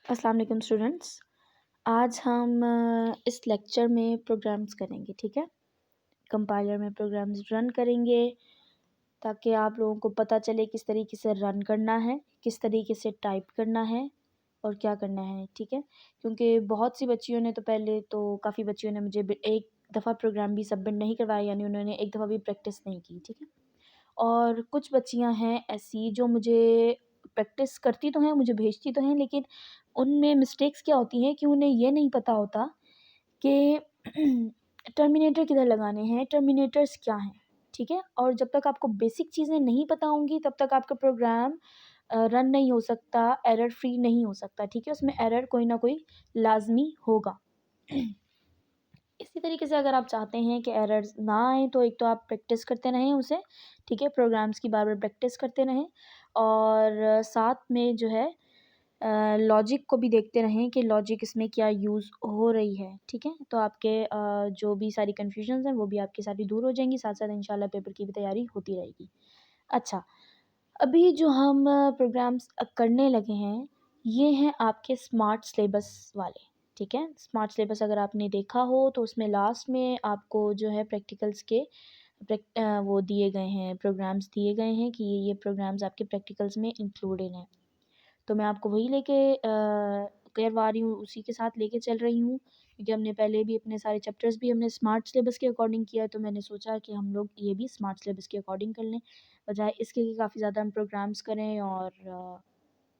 अस्सलाम वालेकुम स्टूडेंट्स। आज हम इस लेक्चर में प्रोग्राम्स करेंगे, ठीक है। कंपाइलर में प्रोग्राम्स रन करेंगे ताकि आप लोगों को पता चले किस तरीके से रन करना है, किस तरीके से टाइप करना है और क्या करना है, ठीक है। क्योंकि बहुत सी बच्चियों ने तो पहले तो काफ़ी बच्चियों ने मुझे एक दफ़ा प्रोग्राम भी सबमिट नहीं करवाया, यानी उन्होंने एक दफ़ा भी प्रैक्टिस नहीं की, ठीक है। और कुछ बच्चियां हैं ऐसी जो मुझे प्रैक्टिस करती तो हैं, मुझे भेजती तो हैं, लेकिन उनमें मिस्टेक्स क्या होती हैं कि उन्हें ये नहीं पता होता कि टर्मिनेटर किधर लगाने हैं, टर्मिनेटर्स क्या हैं, ठीक है। और जब तक आपको बेसिक चीज़ें नहीं पता होंगी तब तक आपका प्रोग्राम रन नहीं हो सकता, एरर फ्री नहीं हो सकता, ठीक है। उसमें एरर कोई ना कोई लाजमी होगा। इसी तरीके से अगर आप चाहते हैं कि एरर्स ना आए तो एक तो आप प्रैक्टिस करते रहें उसे, ठीक है। प्रोग्राम्स की बार बार प्रैक्टिस करते रहें और साथ में जो है लॉजिक को भी देखते रहें कि लॉजिक इसमें क्या यूज़ हो रही है, ठीक है। तो आपके जो भी सारी कन्फ्यूजन्स हैं वो भी आपकी सारी दूर हो जाएंगी, साथ साथ इंशाल्लाह पेपर की भी तैयारी होती रहेगी। अच्छा, अभी जो हम प्रोग्राम्स करने लगे हैं ये हैं आपके स्मार्ट सिलेबस वाले, ठीक है। स्मार्ट सिलेबस अगर आपने देखा हो तो उसमें लास्ट में आपको जो है प्रैक्टिकल्स के वो दिए गए हैं, प्रोग्राम्स दिए गए हैं कि ये प्रोग्राम्स आपके प्रैक्टिकल्स में इंक्लूडेड हैं। तो मैं आपको वही लेके करवा रही हूँ, उसी के साथ लेके चल रही हूँ, क्योंकि हमने पहले भी अपने सारे चैप्टर्स भी हमने स्मार्ट सिलेबस के अकॉर्डिंग किया है, तो मैंने सोचा कि हम लोग ये भी स्मार्ट सिलेबस के अकॉर्डिंग कर लें, बजाय इसके कि काफ़ी ज़्यादा हम प्रोग्राम्स करें। और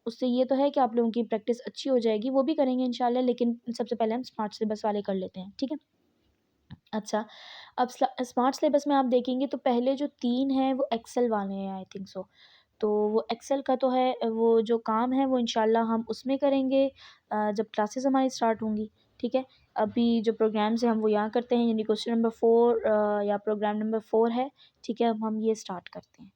उससे ये तो है कि आप लोगों की प्रैक्टिस अच्छी हो जाएगी, वो भी करेंगे इंशाल्लाह, लेकिन सबसे पहले हम स्मार्ट सिलेबस वाले कर लेते हैं, ठीक है। अच्छा, अब स्मार्ट सिलेबस में आप देखेंगे तो पहले जो 3 हैं वो एक्सेल वाले हैं, आई थिंक सो। तो वो एक्सेल का तो है, वो जो काम है वो इंशाल्लाह हम उसमें करेंगे जब क्लासेस हमारी स्टार्ट होंगी, ठीक है। अभी जो प्रोग्राम्स हैं हम वो यहाँ करते हैं, यानी क्वेश्चन नंबर 4 या प्रोग्राम नंबर 4 है, ठीक है। अब हम ये स्टार्ट करते हैं।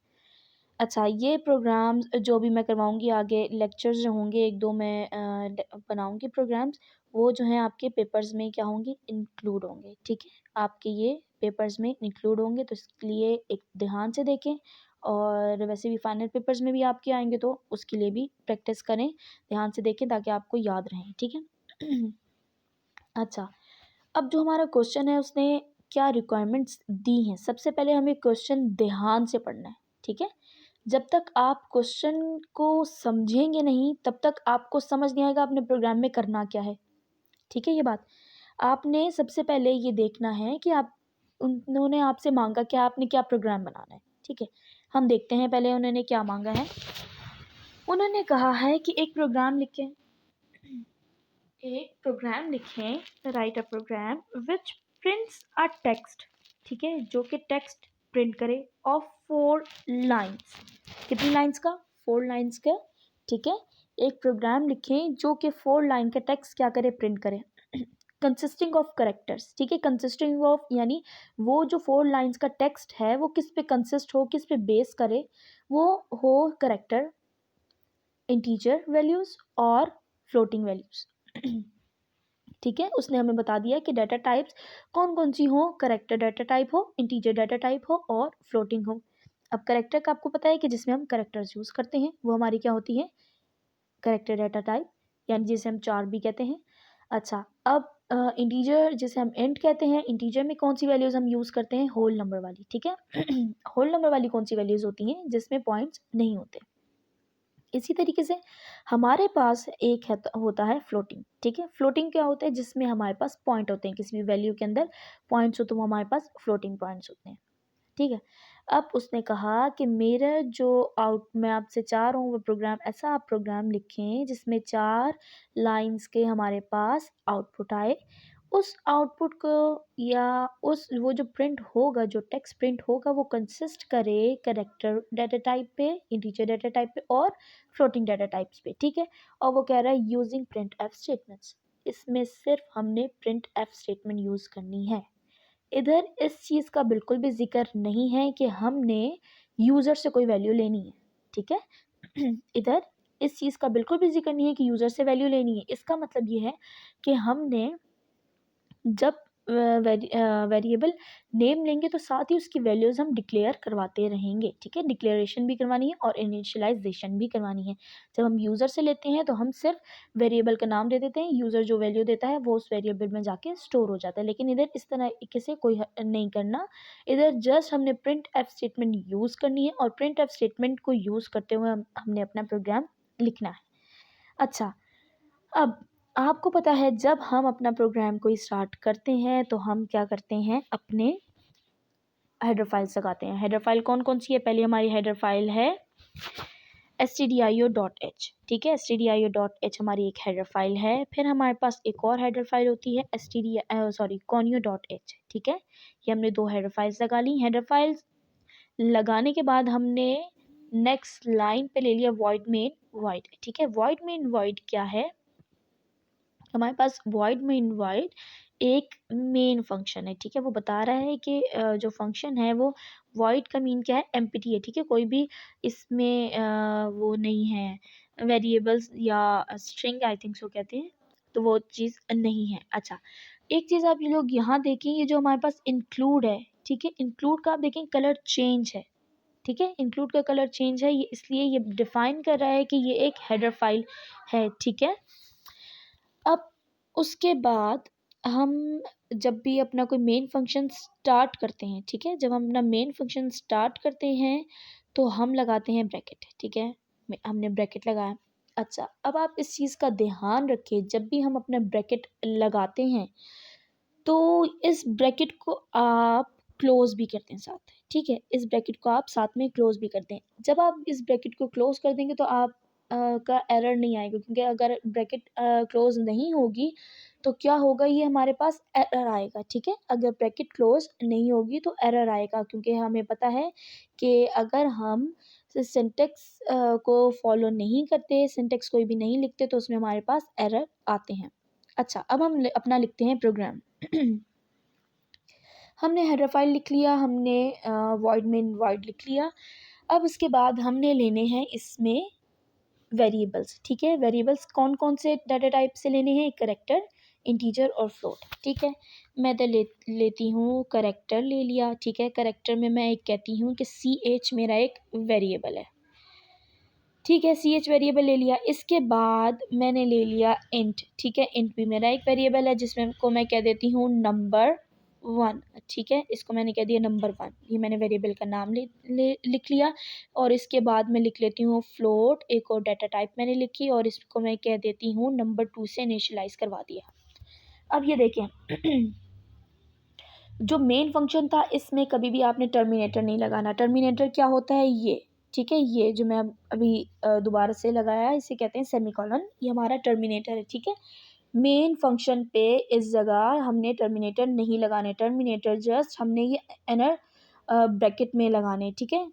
अच्छा, ये प्रोग्राम्स जो भी मैं करवाऊँगी आगे लेक्चर्स जो होंगे 1-2 मैं बनाऊँगी प्रोग्राम्स, वो जो हैं आपके पेपर्स में क्या होंगे, इंक्लूड होंगे, ठीक है। आपके ये पेपर्स में इंक्लूड होंगे, तो इसके लिए एक ध्यान से देखें। और वैसे भी फाइनल पेपर्स में भी आपके आएँगे तो उसके लिए भी प्रैक्टिस करें, ध्यान से देखें ताकि आपको याद रहें, ठीक है। अच्छा, अब जो हमारा क्वेश्चन है उसने क्या रिक्वायरमेंट्स दी हैं, सबसे पहले हमें क्वेश्चन ध्यान से पढ़ना है, ठीक है। जब तक आप क्वेश्चन को समझेंगे नहीं तब तक आपको समझ नहीं आएगा आपने प्रोग्राम में करना क्या है, ठीक है। ये बात आपने सबसे पहले ये देखना है कि आप उन्होंने आपसे मांगा क्या, आपने क्या प्रोग्राम बनाना है, ठीक है। हम देखते हैं पहले उन्होंने क्या मांगा है। उन्होंने कहा है कि एक प्रोग्राम लिखें, write a program which prints a text, ठीक है, जो कि टेक्स्ट प्रिंट करे ऑफ 4 लाइन्स। कितनी लाइन्स का, 4 लाइन्स का, ठीक है। एक प्रोग्राम लिखें जो कि 4 लाइन का टेक्स्ट क्या करे, प्रिंट करे, कंसिस्टिंग ऑफ करेक्टर्स, ठीक है। कंसिस्टिंग ऑफ यानी वो जो 4 लाइन्स का टेक्स्ट है वो किस पे कंसिस्ट हो, किस पे बेस करे, वो हो करेक्टर, इंटीजर वैल्यूज़ और फ्लोटिंग वैल्यूज़। ठीक है, उसने हमें बता दिया कि डाटा टाइप्स कौन कौन सी हो, करेक्टर डाटा टाइप हो, इंटीजर डाटा टाइप हो और फ्लोटिंग हो। अब करेक्टर का आपको पता है कि जिसमें हम करेक्टर्स यूज़ करते हैं वो हमारी क्या होती है, करेक्टर डाटा टाइप, यानी जिसे हम चार भी कहते हैं। अच्छा, अब इंटीजर जिसे हम इंट कहते हैं, इंटीजर में कौन सी वैल्यूज़ हम यूज़ करते हैं, होल नंबर वाली, ठीक है। होल नंबर वाली कौन सी वैल्यूज़ होती हैं, जिसमें पॉइंट्स नहीं होते। इसी तरीके से हमारे पास एक है होता है फ्लोटिंग, ठीक है। फ्लोटिंग क्या होता है, जिसमें हमारे पास पॉइंट होते हैं, किसी भी वैल्यू के अंदर पॉइंट्स हो तो वो हमारे पास फ्लोटिंग पॉइंट्स होते हैं, ठीक है। अब उसने कहा कि मेरा जो आउट मैं आपसे चाह रहा हूँ वो प्रोग्राम, ऐसा आप प्रोग्राम लिखें जिसमें 4 लाइंस के हमारे पास आउटपुट आए। उस आउटपुट को या उस वो जो प्रिंट होगा, जो टेक्स्ट प्रिंट होगा वो कंसिस्ट करे करेक्टर डाटा टाइप पे, इंटीजर डाटा टाइप पे और फ्लोटिंग डाटा टाइप्स पे, ठीक है। और वो कह रहा है यूजिंग प्रिंट एफ स्टेटमेंट्स, इसमें सिर्फ हमने प्रिंट एफ स्टेटमेंट यूज़ करनी है। इधर इस चीज़ का बिल्कुल भी ज़िक्र नहीं है कि हमने यूज़र से कोई वैल्यू लेनी है, ठीक है। इधर इस चीज़ का बिल्कुल भी ज़िक्र नहीं है कि यूज़र से वैल्यू लेनी है। इसका मतलब ये है कि हमने जब वेरिएबल नेम लेंगे तो साथ ही उसकी वैल्यूज़ हम डिक्लेयर करवाते रहेंगे, ठीक है। डिक्लेरेशन भी करवानी है और इनिशियलाइजेशन भी करवानी है। जब हम यूज़र से लेते हैं तो हम सिर्फ वेरिएबल का नाम दे देते हैं, यूज़र जो वैल्यू देता है वो उस वेरिएबल में जाके स्टोर हो जाता है। लेकिन इधर इस तरीके से कोई नहीं करना, इधर जस्ट हमने प्रिंट एफ स्टेटमेंट यूज़ करनी है और प्रिंट एफ स्टेटमेंट को यूज़ करते हुए हमने अपना प्रोग्राम लिखना है। अच्छा, अब आपको पता है जब हम अपना प्रोग्राम को स्टार्ट करते हैं तो हम क्या करते हैं, अपने हेडर फाइल्स लगाते हैं। हेडर फाइल कौन कौन सी है? पहले हमारी हेडर फाइल है stdio.h, ठीक है। stdio.h हमारी एक हेडर फाइल है। फिर हमारे पास एक और हेडर फाइल होती है conio.h, ठीक है। ये हमने दो हेडर फाइल्स लगा ली। हेडर फाइल्स लगाने के बाद हमने नेक्स्ट लाइन पे ले लिया void main void, ठीक है। void main void क्या है? हमारे पास void main void एक मेन फंक्शन है, ठीक है। वो बता रहा है कि जो फंक्शन है वो void का मीन क्या है? एम्प्टी है, ठीक है। कोई भी इसमें वो नहीं है, वेरिएबल्स या स्ट्रिंग आई थिंक सो कहते हैं, तो वो चीज़ नहीं है। अच्छा, एक चीज़ आप ये लोग यहाँ देखें, ये जो हमारे पास इंक्लूड है, ठीक है। इंक्लूड का आप देखें कलर चेंज है, ठीक है। इंक्लूड का कलर चेंज है, ये इसलिए ये डिफाइन कर रहा है कि ये एक हेडर फाइल है, ठीक है। अब उसके बाद हम जब भी अपना कोई मेन फंक्शन स्टार्ट करते हैं, ठीक है, जब हम अपना मेन फंक्शन स्टार्ट करते हैं तो हम लगाते हैं ब्रैकेट, ठीक है। हमने ब्रैकेट लगाया। अच्छा, अब आप इस चीज़ का ध्यान रखें, जब भी हम अपना ब्रैकेट लगाते हैं तो इस ब्रैकेट को आप क्लोज भी करते हैं साथ, ठीक है। इस ब्रैकेट को आप साथ में क्लोज भी करते हैं। जब आप इस ब्रैकेट को क्लोज कर देंगे तो आप का एरर नहीं आएगा, क्योंकि अगर ब्रैकेट क्लोज नहीं होगी तो क्या होगा, ये हमारे पास एरर आएगा, ठीक है। अगर ब्रैकेट क्लोज नहीं होगी तो एरर आएगा, क्योंकि हमें पता है कि अगर हम सिंटेक्स को फॉलो नहीं करते, सिंटेक्स कोई भी नहीं लिखते, तो उसमें हमारे पास एरर आते हैं। अच्छा, अब हम अपना लिखते हैं प्रोग्राम। हमने हेडर फाइल लिख लिया, हमने void main void लिख लिया। अब उसके बाद हमने लेने हैं इसमें वेरिएबल्स, ठीक है। वेरिएबल्स कौन कौन से डाटा टाइप से लेने हैं? कैरेक्टर, इंटीजर और फ्लोट, ठीक है। मैं तो लेती हूँ कैरेक्टर ले लिया, ठीक है। कैरेक्टर में मैं एक कहती हूँ कि CH मेरा एक वेरिएबल है, ठीक है। CH वेरिएबल ले लिया। इसके बाद मैंने ले लिया इंट, ठीक है। इंट भी मेरा एक वेरिएबल है, जिसमें को मैं कह देती हूँ नंबर 1, ठीक है। इसको मैंने कह दिया नंबर 1, ये मैंने वेरिएबल का नाम लिख लिया। और इसके बाद मैं लिख लेती हूँ फ्लोट, एक और डाटा टाइप मैंने लिखी और इसको मैं कह देती हूँ नंबर 2 से इनिशियलाइज़ करवा दिया। अब ये देखें, जो मेन फंक्शन था इसमें कभी भी आपने टर्मिनेटर नहीं लगाना। टर्मिनेटर क्या होता है? ये, ठीक है, ये जो मैं अभी दोबारा से लगाया है इसे कहते हैं सेमीकोलन, ये हमारा टर्मिनेटर है, ठीक है। मेन फंक्शन पे इस जगह हमने टर्मिनेटर नहीं लगाने, टर्मिनेटर जस्ट हमने ये इनर ब्रैकेट में लगाने, ठीक है।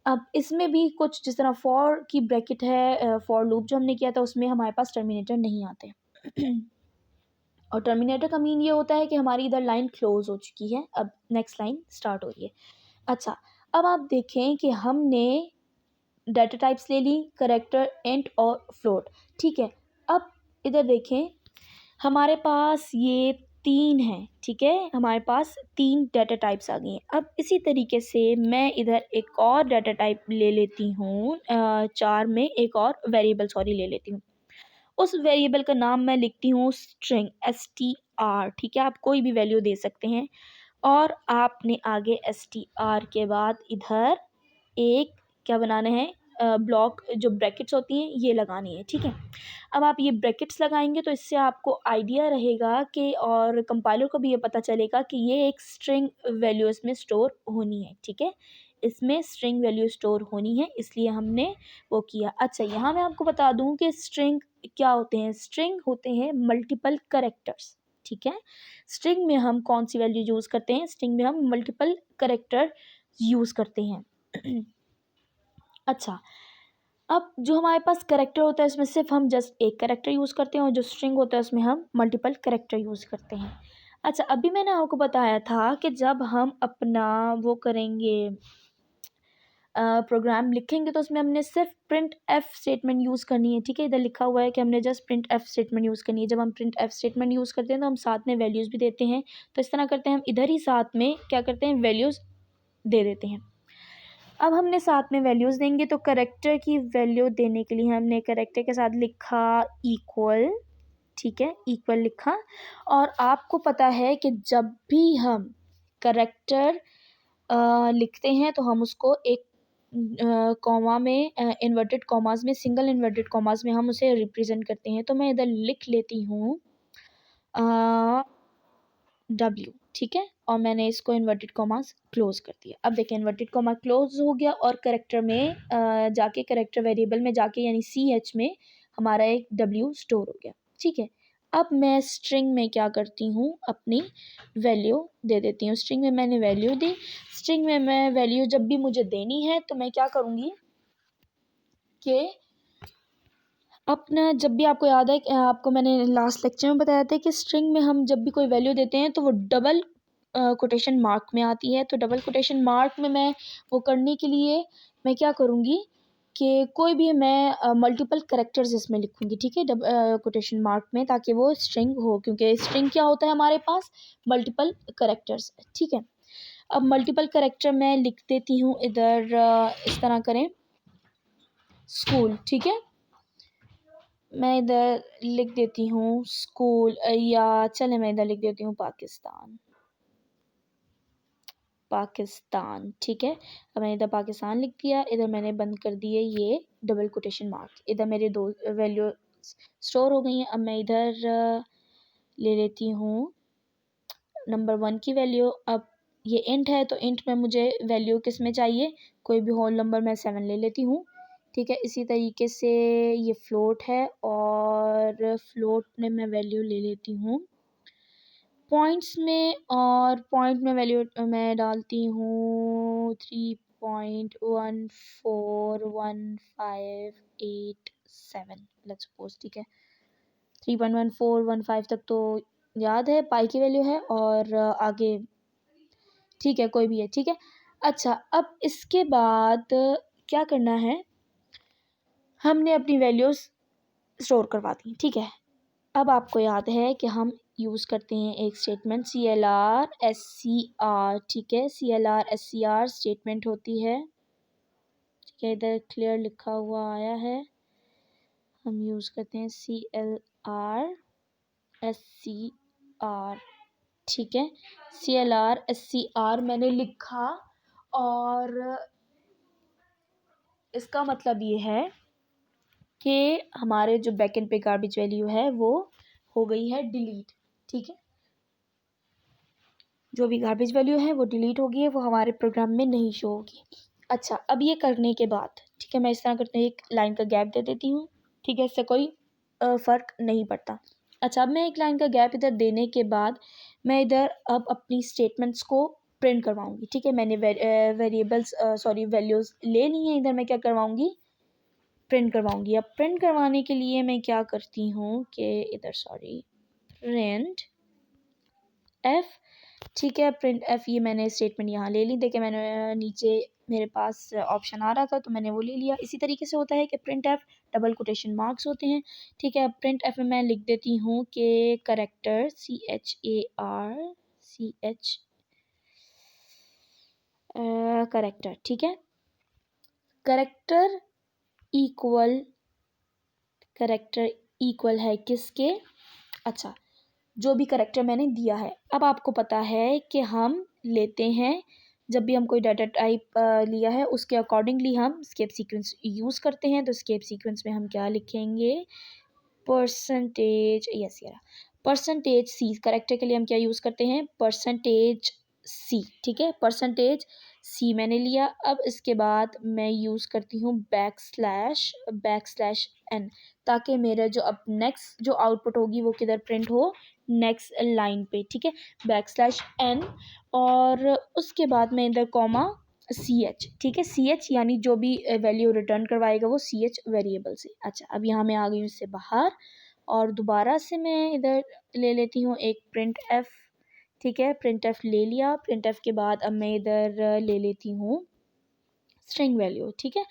अब इसमें भी कुछ जिस तरह फॉर की ब्रैकेट है, फॉर लूप जो हमने किया था उसमें हमारे पास टर्मिनेटर नहीं आते। और टर्मिनेटर का मीन ये होता है कि हमारी इधर लाइन क्लोज हो चुकी है, अब नेक्स्ट लाइन स्टार्ट हो रही है। अच्छा, अब आप देखें कि हमने डाटा टाइप्स ले ली, करेक्टर, इंट और फ्लोट, ठीक है। अब इधर देखें, हमारे पास ये 3 हैं, ठीक है। हमारे पास 3 डाटा टाइप्स आ गई हैं। अब इसी तरीके से मैं इधर एक और डाटा टाइप ले लेती हूँ, 4 में एक और वेरिएबल सॉरी ले लेती हूँ। उस वेरिएबल का नाम मैं लिखती हूँ स्ट्रिंग, STR, ठीक है। आप कोई भी वैल्यू दे सकते हैं। और आपने आगे STR के बाद इधर एक क्या बनाना है, ब्लॉक जो ब्रैकेट्स होती हैं ये लगानी है, ठीक है। अब आप ये ब्रैकेट्स लगाएंगे तो इससे आपको आइडिया रहेगा कि, और कंपाइलर को भी ये पता चलेगा कि ये एक स्ट्रिंग वैल्यू इसमें स्टोर होनी है, ठीक है। इसमें स्ट्रिंग वैल्यू स्टोर होनी है, इसलिए हमने वो किया। अच्छा, यहाँ मैं आपको बता दूँ कि स्ट्रिंग क्या होते हैं। स्ट्रिंग होते हैं मल्टीपल करेक्टर्स, ठीक है। स्ट्रिंग में हम कौन सी वैल्यू यूज़ करते हैं? स्ट्रिंग में हम मल्टीपल करेक्टर यूज़ करते हैं। अच्छा, अब जो हमारे पास करेक्टर होता है इसमें सिर्फ हम जस्ट एक करेक्टर यूज़ करते हैं, और जो स्ट्रिंग होता है उसमें हम मल्टीपल करेक्टर यूज़ करते हैं। अच्छा, अभी मैंने आपको बताया था कि जब हम अपना वो करेंगे, प्रोग्राम लिखेंगे तो उसमें हमने सिर्फ प्रिंट एफ स्टेटमेंट यूज़ करनी है, ठीक है। इधर लिखा हुआ है कि हमने just print F statement use करनी है। जब हम प्रिंट एफ स्टेटमेंट यूज़ करते हैं तो हम साथ में वैल्यूज़ भी देते हैं, तो इस तरह करते हैं हम इधर ही साथ में क्या करते हैं, वैल्यूज़ दे देते हैं। अब हमने साथ में वैल्यूज़ देंगे तो करेक्टर की वैल्यू देने के लिए हमने करेक्टर के साथ लिखा इक्वल, ठीक है, इक्वल लिखा। और आपको पता है कि जब भी हम करेक्टर लिखते हैं तो हम उसको एक कॉमा में, इन्वर्टेड कॉमास में, सिंगल इन्वर्टेड कॉमास में हम उसे रिप्रेजेंट करते हैं। तो मैं इधर लिख लेती हूँ W, ठीक है, और मैंने इसको इन्वर्टेड कॉमास क्लोज कर दिया। अब देखिए इन्वर्टेड कॉमा क्लोज हो गया और करेक्टर में जाके, करेक्टर वेरिएबल में जाके यानी CH में हमारा एक W स्टोर हो गया, ठीक है। अब मैं स्ट्रिंग में क्या करती हूँ, अपनी वैल्यू दे देती हूँ। स्ट्रिंग में मैंने वैल्यू दी। स्ट्रिंग में मैं वैल्यू जब भी मुझे देनी है तो मैं क्या करूँगी कि अपना, जब भी आपको याद है, आपको मैंने लास्ट लेक्चर में बताया था कि स्ट्रिंग में हम जब भी कोई वैल्यू देते हैं तो वो डबल कोटेशन मार्क में आती है। तो डबल कोटेशन मार्क में मैं वो करने के लिए मैं क्या करूँगी कि कोई भी मैं मल्टीपल करेक्टर्स इसमें लिखूँगी, ठीक है, कोटेशन मार्क में, ताकि वो स्ट्रिंग हो, क्योंकि स्ट्रिंग क्या होता है हमारे पास, मल्टीपल करेक्टर्स, ठीक है। अब मल्टीपल करेक्टर मैं लिख देती हूँ इधर, इस तरह करें, स्कूल, ठीक है। मैं इधर लिख देती हूँ स्कूल, या चले मैं इधर लिख देती हूँ पाकिस्तान, पाकिस्तान, ठीक है। अब मैंने इधर पाकिस्तान लिख दिया। इधर मैंने बंद कर दिए ये डबल कोटेशन मार्क। इधर मेरे दो वैल्यू स्टोर हो गई हैं। अब मैं इधर ले लेती हूँ नंबर 1 की वैल्यू। अब ये इंट है तो इंट में मुझे वैल्यू किस में चाहिए, कोई भी होल नंबर मैं 7 ले लेती हूँ, ठीक है। इसी तरीके से ये फ्लोट है और फ्लोट में मैं वैल्यू ले लेती हूँ पॉइंट्स में, और पॉइंट में वैल्यू मैं डालती हूँ 3.14158 लेट्स सपोज, ठीक है। 3.1415 तक तो याद है, पाई की वैल्यू है, और आगे ठीक है, कोई भी है, ठीक है। अच्छा, अब इसके बाद क्या करना है, हमने अपनी वैल्यूज़ स्टोर करवा दी, ठीक है। अब आपको याद है कि हम यूज़ करते हैं एक स्टेटमेंट CLR SCR, ठीक है। CLR SCR स्टेटमेंट होती है, ठीक है, इधर क्लियर लिखा हुआ आया है। हम यूज़ करते हैं CLR SCR, ठीक है। CLR SCR मैंने लिखा, और इसका मतलब ये है कि हमारे जो बैकएंड पे गार्बेज वैल्यू है वो हो गई है डिलीट, ठीक है। जो भी गार्बेज वैल्यू है वो डिलीट हो गई है, वो हमारे प्रोग्राम में नहीं शो होगी। अच्छा, अब ये करने के बाद, ठीक है, मैं इस तरह करते हैं, एक लाइन का गैप दे देती हूँ, ठीक है, इससे कोई फ़र्क नहीं पड़ता। अच्छा, अब मैं एक लाइन का गैप इधर देने के बाद मैं इधर अब अपनी स्टेटमेंट्स को प्रिंट करवाऊँगी, ठीक है। मैंने वेरिएबल्स सॉरी वैल्यूज़ ले ली हैं, इधर मैं क्या करवाऊँगी, प्रिंट करवाऊँगी। अब प्रिंट करवाने के लिए मैं क्या करती हूँ कि इधर सॉरी प्रिंट एफ, ठीक है, प्रिंट एफ, ये मैंने स्टेटमेंट यहाँ ले ली। देखिए मैंने नीचे मेरे पास ऑप्शन आ रहा था तो मैंने वो ले लिया। इसी तरीके से होता है कि print F double quotation marks होते हैं, ठीक है। प्रिंट एफ में मैं लिख देती हूँ कि करेक्टर CHAR करेक्टर, ठीक है। करेक्टर इक्वल, करेक्टर इक्वल है किसके, अच्छा, जो भी करेक्टर मैंने दिया है। अब आपको पता है कि हम लेते हैं, जब भी हम कोई डाटा टाइप लिया है उसके अकॉर्डिंगली हम स्केप सीक्वेंस यूज़ करते हैं। तो स्केप सीक्वेंस में हम क्या लिखेंगे, परसेंटेज, यस यार, परसेंटेज C। करेक्टर के लिए हम क्या यूज़ करते हैं, परसेंटेज C, ठीक है, परसेंटेज C मैंने लिया। अब इसके बाद मैं यूज़ करती हूँ बैक स्लैश N, ताकि मेरा जो अब नेक्स्ट जो आउटपुट होगी वो किधर प्रिंट हो, नेक्स्ट लाइन पे, ठीक है, बैक स्लैश N। और उसके बाद मैं इधर कॉमा CH, ठीक है, CH यानी जो भी वैल्यू रिटर्न करवाएगा वो CH वेरिएबल से। अच्छा, अब यहाँ मैं आ गई हूँ इससे बाहर, और दोबारा से मैं इधर ले लेती हूँ एक प्रिंट एफ, ठीक है, प्रिंट एफ ले लिया। प्रिंट एफ के बाद अब मैं इधर ले लेती हूँ स्ट्रिंग वैल्यू, ठीक है।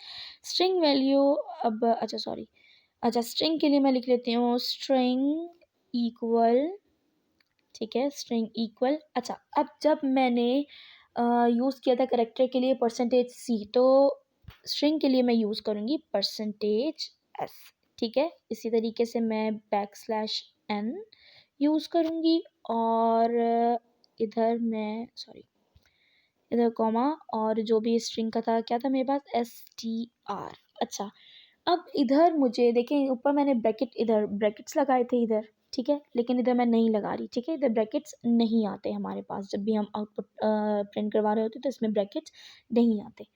स्ट्रिंग वैल्यू अब अच्छा स्ट्रिंग के लिए मैं लिख लेती हूँ स्ट्रिंग इक्वल, ठीक है, स्ट्रिंग इक्वल। अच्छा अब जब मैंने यूज़ किया था करेक्टर के लिए परसेंटेज सी, तो स्ट्रिंग के लिए मैं यूज़ करूँगी परसेंटेज एस, ठीक है। इसी तरीके से मैं बैक स्लैश एन यूज़ करूँगी और इधर मैं इधर कॉमा और जो भी स्ट्रिंग का था क्या था मेरे पास str। अच्छा अब इधर मुझे देखें ऊपर मैंने ब्रैकेट इधर ब्रैकेट्स लगाए थे इधर, ठीक है, लेकिन इधर मैं नहीं लगा रही, ठीक है। इधर ब्रैकेट्स नहीं आते हमारे पास, जब भी हम आउटपुट प्रिंट करवा रहे होते तो इसमें ब्रैकेट्स नहीं आते।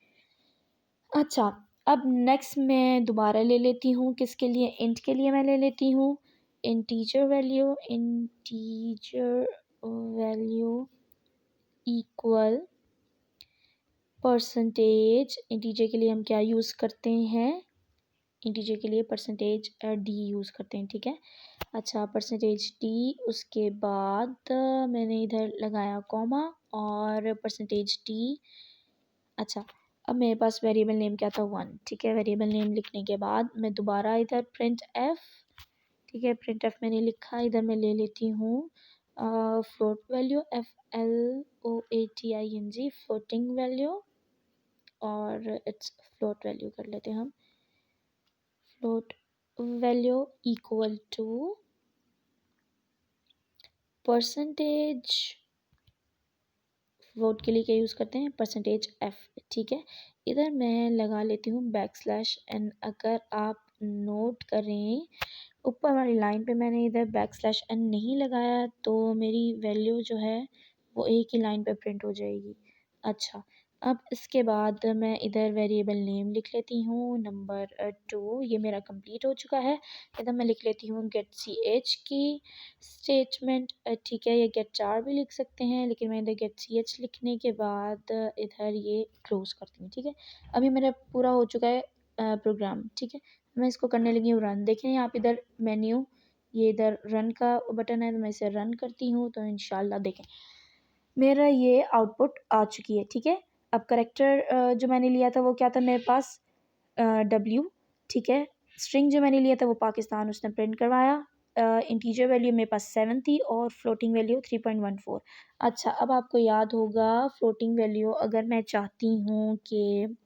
अच्छा अब नेक्स्ट मैं दोबारा ले लेती हूँ किसके लिए, इंट के लिए मैं ले लेती हूँ integer value equal percentage. Integer के लिए हम क्या यूज़ करते हैं, इंटीजर के लिए परसेंटेज डी यूज़ करते हैं, ठीक है। अच्छा परसेंटेज डी, उसके बाद मैंने इधर लगाया कॉमा और परसेंटेज डी। अच्छा अब मेरे पास वेरिएबल नेम क्या था 1, ठीक है। वेरिएबल नेम लिखने के बाद मैं दोबारा इधर प्रिंट एफ, ठीक है, प्रिंट एफ मैंने लिखा, इधर मैं ले लेती हूँ float value FLOATING floating value और इट्स फ्लोट वैल्यू कर लेते हैं हम, float value equal to percentage, float के लिए क्या यूज़ करते हैं परसेंटेज एफ, ठीक है। इधर मैं लगा लेती हूँ बैक स्लैश एन। अगर आप नोट करें ऊपर वाली लाइन पे मैंने इधर बैक स्लैश एन नहीं लगाया तो मेरी वैल्यू जो है वो एक ही लाइन पे प्रिंट हो जाएगी। अच्छा अब इसके बाद मैं इधर वेरिएबल नेम लिख लेती हूँ नंबर 2, ये मेरा कंप्लीट हो चुका है। इधर मैं लिख लेती हूँ गेट सी एच की स्टेटमेंट, ठीक है, ये गेट चार भी लिख सकते हैं लेकिन मैं इधर गेट सी एच लिखने के बाद इधर ये क्लोज करती हूँ, ठीक है। अभी मेरा पूरा हो चुका है प्रोग्राम, ठीक है। मैं इसको करने लगी हूँ रन। देखें आप इधर मेन्यू, ये इधर रन का बटन है तो मैं इसे रन करती हूँ तो इंशाल्लाह देखें मेरा ये आउटपुट आ चुकी है, ठीक है। अब करेक्टर जो मैंने लिया था वो क्या था मेरे पास W, ठीक है। स्ट्रिंग जो मैंने लिया था वो पाकिस्तान उसने प्रिंट करवाया। इंटीजर वैल्यू मेरे पास 7 थी और फ्लोटिंग वैल्यू 3.14। अच्छा अब आपको याद होगा फ्लोटिंग वैल्यू अगर मैं चाहती हूँ कि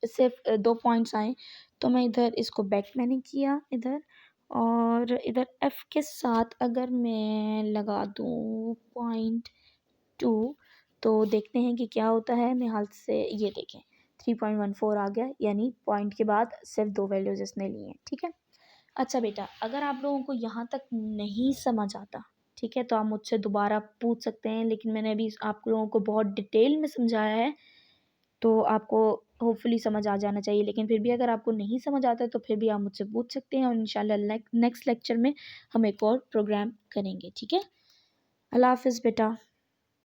सिर्फ 2 पॉइंट्स आए तो मैं इधर इसको बैक मैंने किया इधर और इधर F के साथ अगर मैं लगा दूँ 0.2 तो देखते हैं कि क्या होता है। मैं हाल से ये देखें 3.14 आ गया, यानी पॉइंट के बाद सिर्फ 2 वैल्यूज़ इसने ली हैं, ठीक है। अच्छा बेटा अगर आप लोगों को यहाँ तक नहीं समझ आता, ठीक है, तो आप मुझसे दोबारा पूछ सकते हैं, लेकिन मैंने अभी आप लोगों को बहुत डिटेल में समझाया है तो आपको होपफुली समझ आ जाना चाहिए। लेकिन फिर भी अगर आपको नहीं समझ आता तो फिर भी आप मुझसे पूछ सकते हैं और इंशाल्लाह नेक्स्ट लेक्चर में हम एक और प्रोग्राम करेंगे, ठीक है। अल्लाह हाफ़िज़ बेटा।